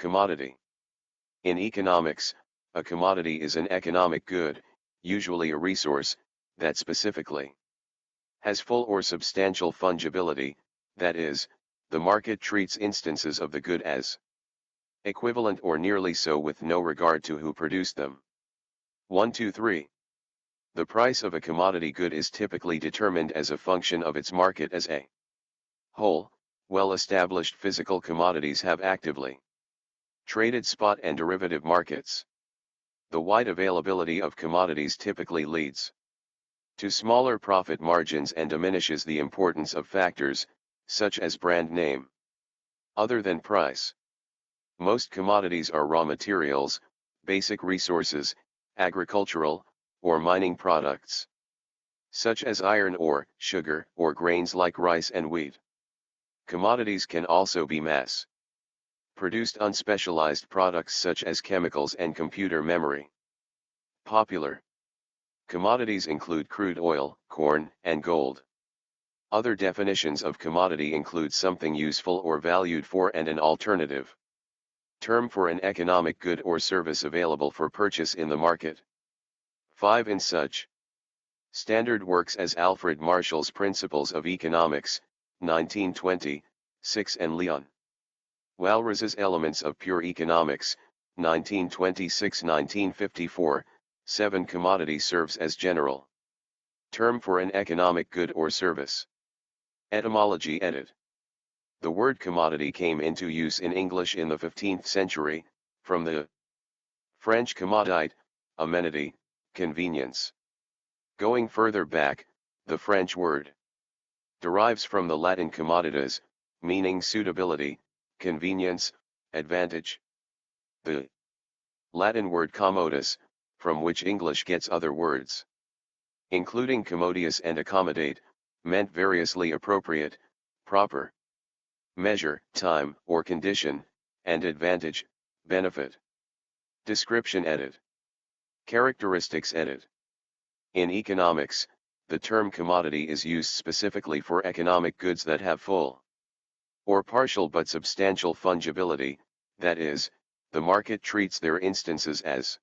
Commodity. In economics, a commodity is an economic good, usually a resource, that specifically has full or substantial fungibility, that is, the market treats instances of the good as equivalent or nearly so with no regard to who produced them. 1, 2, 3. The price of a commodity good is typically determined as a function of its market as a whole. Well-established physical commodities have actively traded spot and derivative markets. The wide availability of commodities typically leads to smaller profit margins and diminishes the importance of factors, such as brand name, other than price. Most commodities are raw materials, basic resources, agricultural, or mining products, such as iron ore, sugar, or grains like rice and wheat. Commodities can also be mass-produced unspecialized products such as chemicals and computer memory. Popular commodities include crude oil, corn, and gold. Other definitions of commodity include something useful or valued for and an alternative term for an economic good or service available for purchase in the market. 5. In such standard works as Alfred Marshall's Principles of Economics, 1920, 6 and Leon Walras's Elements of Pure Economics, 1926-1954, 7. Commodity serves as general term for an economic good or service. Etymology edit. The word commodity came into use in English in the 15th century, from the French commodite, amenity, convenience. Going further back, the French word derives from the Latin commoditas, meaning suitability, convenience, advantage. The Latin word commodus, from which English gets other words, including commodious and accommodate, meant variously appropriate, proper, measure, time, or condition, and advantage, benefit. Description edit. Characteristics edit. In economics, the term commodity is used specifically for economic goods that have full or partial but substantial fungibility, that is, the market treats their instances as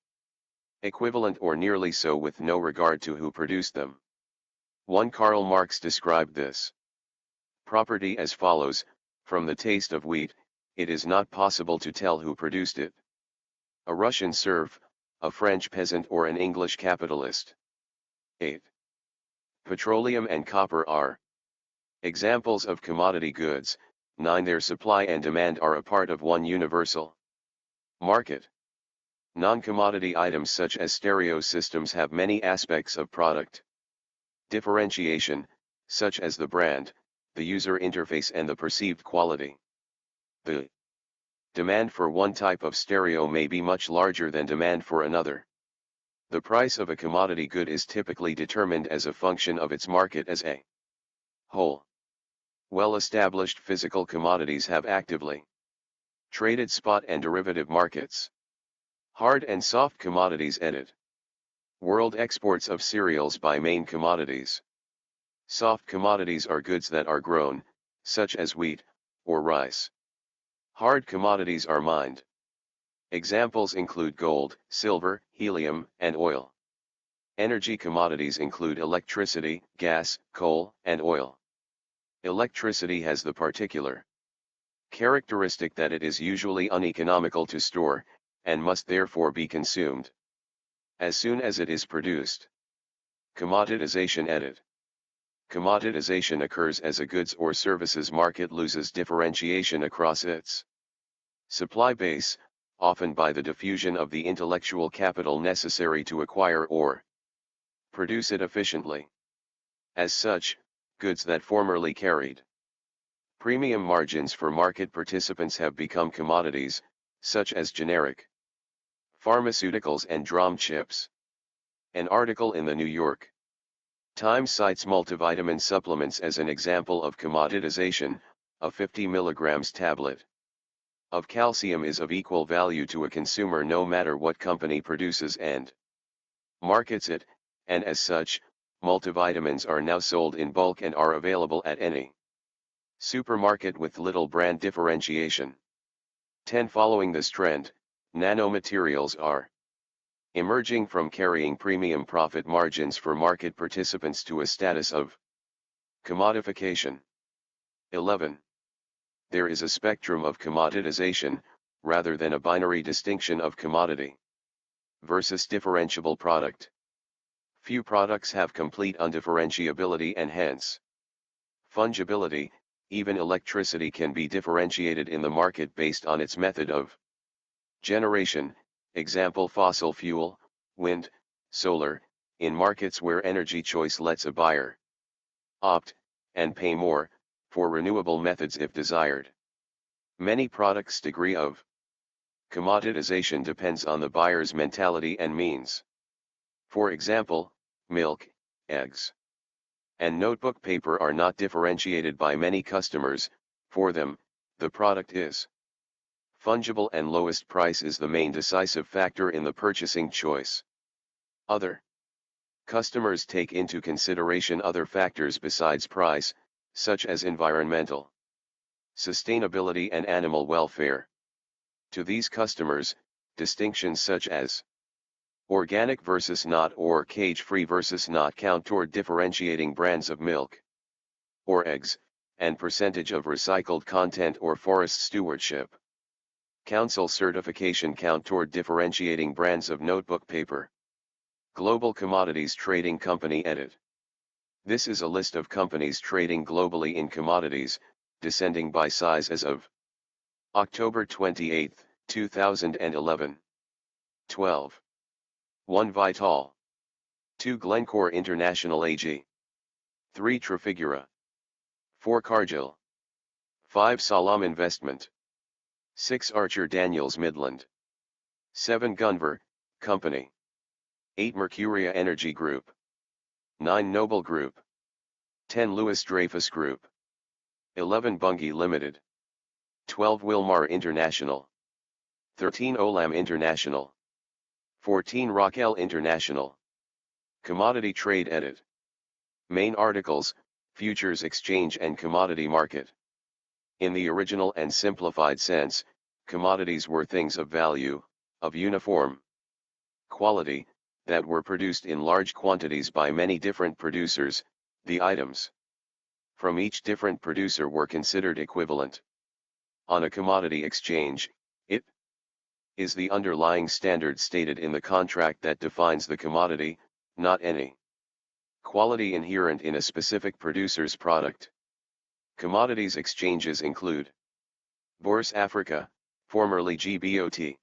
equivalent or nearly so with no regard to who produced them. 1. Karl Marx described this property as follows: from the taste of wheat, it is not possible to tell who produced it. A Russian serf, a French peasant, or an English capitalist. 8. Petroleum and copper are examples of commodity goods. 9. Their supply and demand are a part of one universal market. Non-commodity items such as stereo systems have many aspects of product differentiation, such as the brand, the user interface, and the perceived quality. The demand for one type of stereo may be much larger than demand for another. The price of a commodity good is typically determined as a function of its market as a whole. Well-established physical commodities have actively traded spot and derivative markets. Hard and soft commodities edit. World exports of cereals by main commodities. Soft commodities are goods that are grown, such as wheat, or rice. Hard commodities are mined. Examples include gold, silver, helium, and oil. Energy commodities include electricity, gas, coal, and oil. Electricity has the particular characteristic that it is usually uneconomical to store, and must therefore be consumed as soon as it is produced. Commoditization edit. Commoditization occurs as a goods or services market loses differentiation across its supply base, often by the diffusion of the intellectual capital necessary to acquire or produce it efficiently. As such, goods that formerly carried premium margins for market participants have become commodities, such as generic pharmaceuticals and drum chips. An article in the New York Times cites multivitamin supplements as an example of commoditization. A 50 mg tablet of calcium is of equal value to a consumer no matter what company produces and markets it, and as such, multivitamins are now sold in bulk and are available at any supermarket with little brand differentiation. 10. Following this trend, nanomaterials are emerging from carrying premium profit margins for market participants to a status of commodification. 11. There is a spectrum of commoditization, rather than a binary distinction of commodity versus differentiable product. Few products have complete undifferentiability and hence fungibility. Even electricity can be differentiated in the market based on its method of generation, example fossil fuel, wind, solar, in markets where energy choice lets a buyer opt, and pay more, for renewable methods if desired. Many products' degree of commoditization depends on the buyer's mentality and means. For example, milk, eggs, and notebook paper are not differentiated by many customers. For them, the product is fungible and lowest price is the main decisive factor in the purchasing choice. Other customers take into consideration other factors besides price, such as environmental sustainability and animal welfare. To these customers, distinctions such as organic versus not or cage-free versus not count toward differentiating brands of milk or eggs, and percentage of recycled content or forest stewardship council certification count toward differentiating brands of notebook paper. Global Commodities Trading Company Edit. This is a list of companies trading globally in commodities, descending by size as of October 28, 2011. 12. 1. Vital. 2. Glencore International AG. 3. Trafigura. 4. Cargill. 5. Salam Investment. 6. Archer Daniels Midland. 7. Gunvor Company. 8. Mercuria Energy Group. 9. Noble Group. 10. Louis Dreyfus Group. 11. Bunge Limited. 12. Wilmar International. 13. Olam International. 14. Rockwell International. Commodity Trade Edit. Main articles, Futures Exchange and Commodity Market. In the original and simplified sense, commodities were things of value, of uniform quality, that were produced in large quantities by many different producers. The items from each different producer were considered equivalent. On a commodity exchange, it is the underlying standard stated in the contract that defines the commodity, not any quality inherent in a specific producer's product. Commodities exchanges include Bourse Africa, formerly GBOT,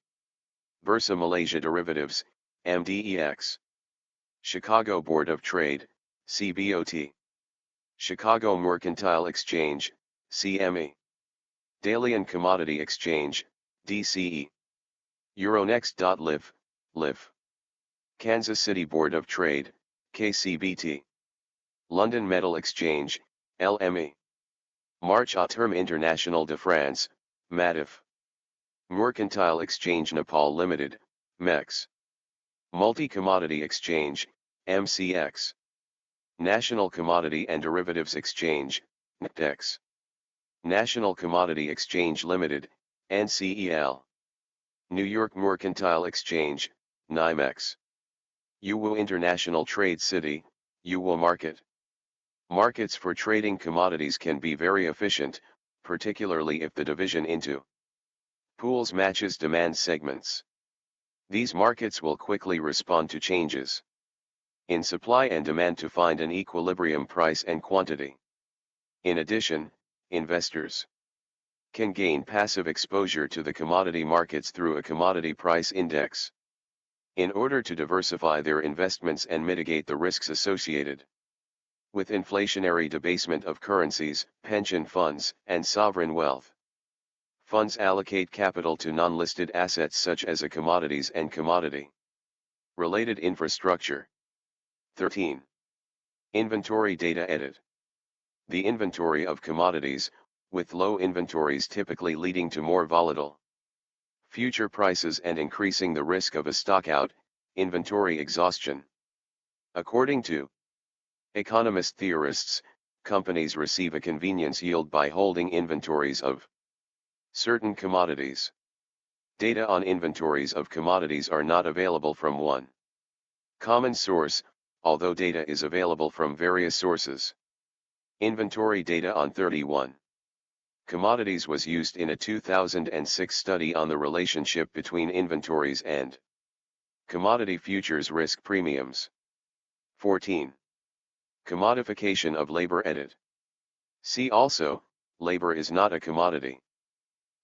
Bursa Malaysia Derivatives, MDEX, Chicago Board of Trade, CBOT, Chicago Mercantile Exchange, CME, Dalian Commodity Exchange, DCE, Euronext.live, LIV, Kansas City Board of Trade, KCBT, London Metal Exchange, LME, March à Terme International de France, MATIF, Mercantile Exchange Nepal Limited, MEX, Multi-Commodity Exchange, MCX, National Commodity and Derivatives Exchange, NCDEX, National Commodity Exchange Limited, NCEL, New York Mercantile Exchange, NYMEX, UWO International Trade City, UWO Market. Markets for trading commodities can be very efficient, particularly if the division into pools matches demand segments. These markets will quickly respond to changes in supply and demand to find an equilibrium price and quantity. In addition, investors can gain passive exposure to the commodity markets through a commodity price index. In order to diversify their investments and mitigate the risks associated with inflationary debasement of currencies, pension funds, and sovereign wealth, funds allocate capital to non-listed assets such as a commodities and commodity-related infrastructure. 13. Inventory Data Edit. The inventory of commodities, with low inventories typically leading to more volatile future prices and increasing the risk of a stockout, inventory exhaustion. According to economist theorists, companies receive a convenience yield by holding inventories of certain commodities. Data on inventories of commodities are not available from one common source, although data is available from various sources. Inventory data on 31 commodities was used in a 2006 study on the relationship between inventories and commodity futures risk premiums. 14. Commodification of labor. Edit. See also, labor is not a commodity.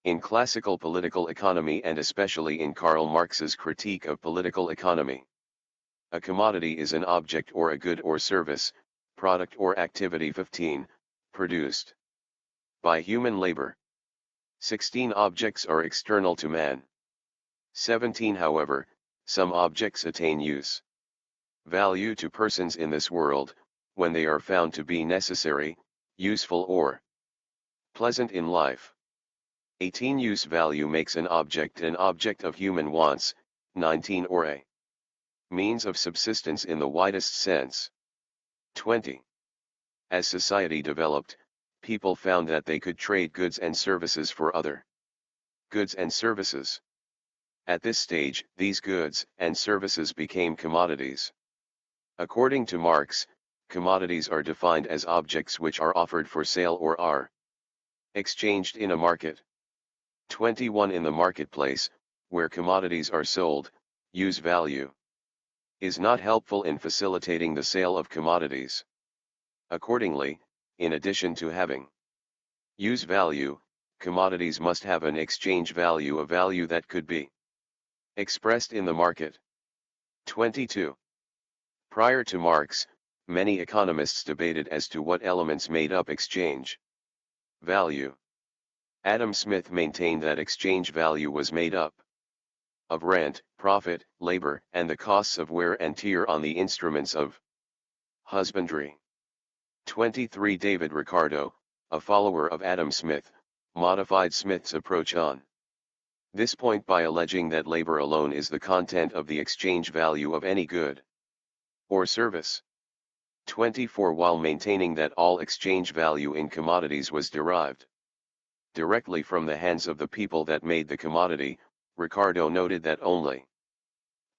In classical political economy and especially in Karl Marx's Critique of Political Economy, a commodity is an object or a good or service, product or activity. 15. Produced by human labor. 16. Objects are external to man. 17. However, some objects attain use value to persons in this world, when they are found to be necessary, useful or pleasant in life. 18. Use value makes an object of human wants. 19. Or a means of subsistence in the widest sense. 20. As society developed, people found that they could trade goods and services for other goods and services. At this stage, these goods and services became commodities. According to Marx, commodities are defined as objects which are offered for sale or are exchanged in a market. 21. In the marketplace, where commodities are sold, use value is not helpful in facilitating the sale of commodities. Accordingly, in addition to having use value, commodities must have an exchange value, a value that could be expressed in the market. 22. Prior to Marx, many economists debated as to what elements made up exchange value. Adam Smith maintained that exchange value was made up of rent, profit, labor, and the costs of wear and tear on the instruments of husbandry. 23. David Ricardo, a follower of Adam Smith, modified Smith's approach on this point by alleging that labor alone is the content of the exchange value of any good or service. 24. While maintaining that all exchange value in commodities was derived directly from the hands of the people that made the commodity, Ricardo noted that only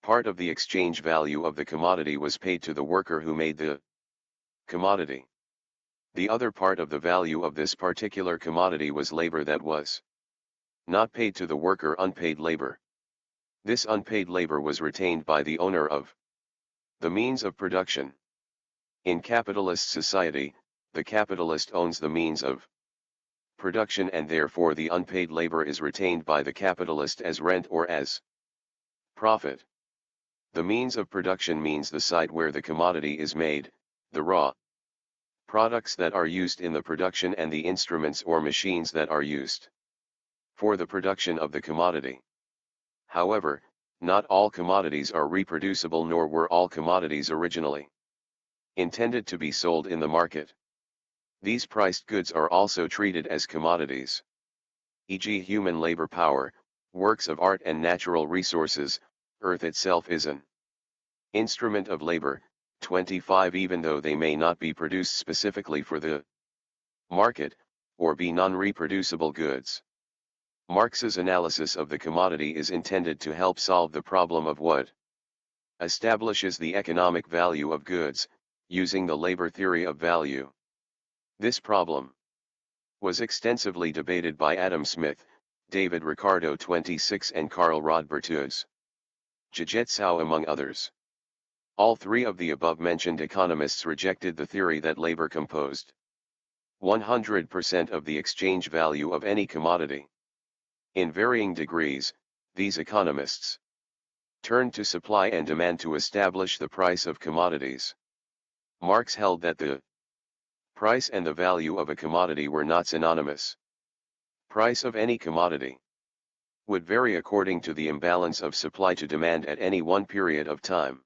part of the exchange value of the commodity was paid to the worker who made the commodity. The other part of the value of this particular commodity was labor that was not paid to the worker, unpaid labor. This unpaid labor was retained by the owner of the means of production. In capitalist society, the capitalist owns the means of production and therefore the unpaid labor is retained by the capitalist as rent or as profit. The means of production means the site where the commodity is made, the raw products that are used in the production and the instruments or machines that are used for the production of the commodity. However, not all commodities are reproducible, nor were all commodities originally intended to be sold in the market. These priced goods are also treated as commodities, e.g. human labor power, works of art and natural resources. Earth itself is an instrument of labor. 25. Even though they may not be produced specifically for the market, or be non-reproducible goods. Marx's analysis of the commodity is intended to help solve the problem of what establishes the economic value of goods, using the labor theory of value. This problem was extensively debated by Adam Smith, David Ricardo 26 and Karl Rodbertus Jejetsau among others. All three of the above-mentioned economists rejected the theory that labor composed 100% of the exchange value of any commodity. In varying degrees, these economists turned to supply and demand to establish the price of commodities. Marx held that the price and the value of a commodity were not synonymous. Price of any commodity would vary according to the imbalance of supply to demand at any one period of time.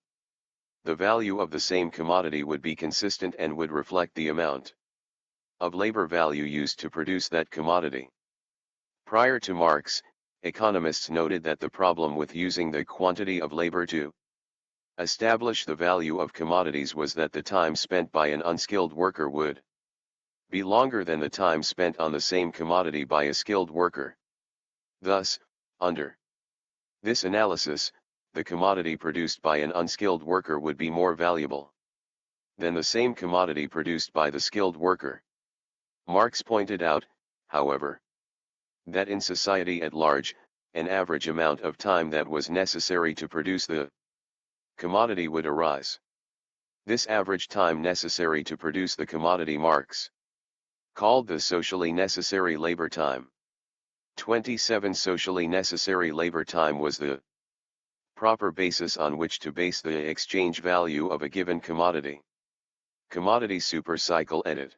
The value of the same commodity would be consistent and would reflect the amount of labor value used to produce that commodity. Prior to Marx, economists noted that the problem with using the quantity of labor to establish the value of commodities was that the time spent by an unskilled worker would be longer than the time spent on the same commodity by a skilled worker. Thus, under This analysis, the commodity produced by an unskilled worker would be more valuable than the same commodity produced by the skilled worker. Marx pointed out, however, that in society at large, an average amount of time that was necessary to produce the commodity would arise. This average time necessary to produce the commodity Marx called the socially necessary labor time. 27 Socially necessary labor time was the proper basis on which to base the exchange value of a given commodity. Commodity supercycle edit.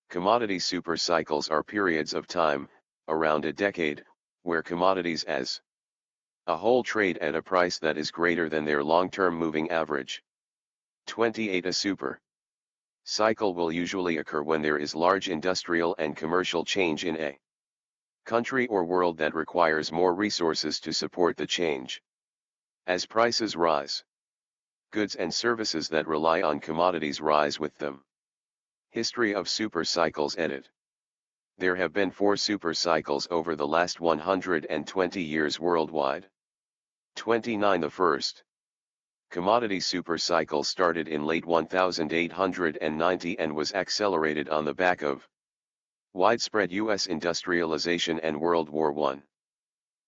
Commodity supercycles are periods of time, around a decade, where commodities as a whole trade at a price that is greater than their long-term moving average. 28 A super cycle will usually occur when there is large industrial and commercial change in a country or world that requires more resources to support the change. As prices rise, goods and services that rely on commodities rise with them. History of super cycles edit. There have been 4 super cycles over the last 120 years worldwide. 29 The first commodity super cycle started in late 1890 and was accelerated on the back of widespread U.S. industrialization and World War I.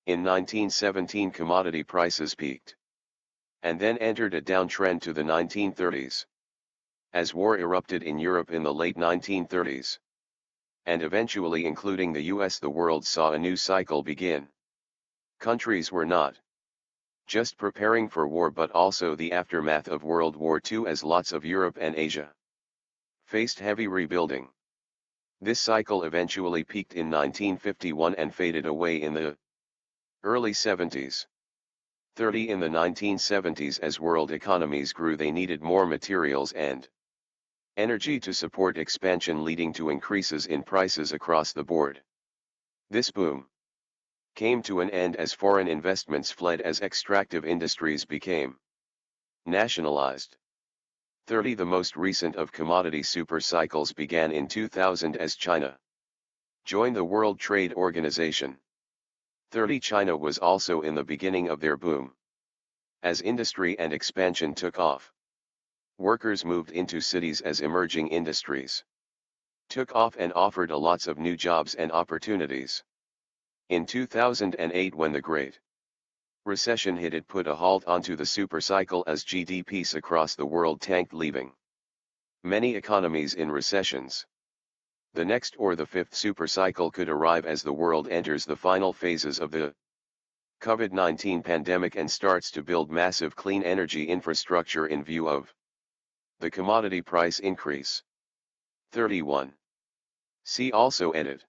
In 1917 commodity prices peaked, and then entered a downtrend to the 1930s. As war erupted in Europe in the late 1930s, and eventually including the US, the world saw a new cycle begin. Countries were not just preparing for war but also the aftermath of World War II, as lots of Europe and Asia faced heavy rebuilding. This cycle eventually peaked in 1951 and faded away in the early 70s. 30 In the 1970s, as world economies grew, they needed more materials and energy to support expansion, leading to increases in prices across the board. This boom came to an end as foreign investments fled, as extractive industries became nationalized. 30 The most recent of commodity super cycles began in 2000 as China joined the World Trade Organization. 30 China was also in the beginning of their boom. As industry and expansion took off, workers moved into cities as emerging industries took off and offered lots of new jobs and opportunities. In 2008, when the Great Recession hit, it put a halt onto the supercycle as GDPs across the world tanked, leaving many economies in recessions. The next or the fifth supercycle could arrive as the world enters the final phases of the COVID-19 pandemic and starts to build massive clean energy infrastructure in view of the commodity price increase. 31. See also edit.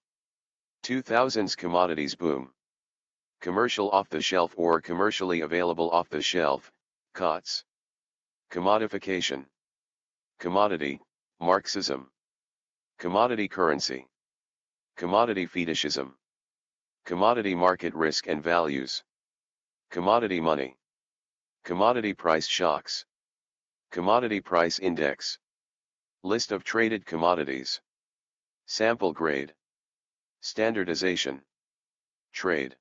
2000s commodities boom. Commercial off-the-shelf or commercially available off-the-shelf, COTS. Commodification. Commodity, Marxism. Commodity currency. Commodity fetishism. Commodity market risk and values. Commodity money. Commodity price shocks. Commodity price index. List of traded commodities. Sample grade. Standardization. Trade.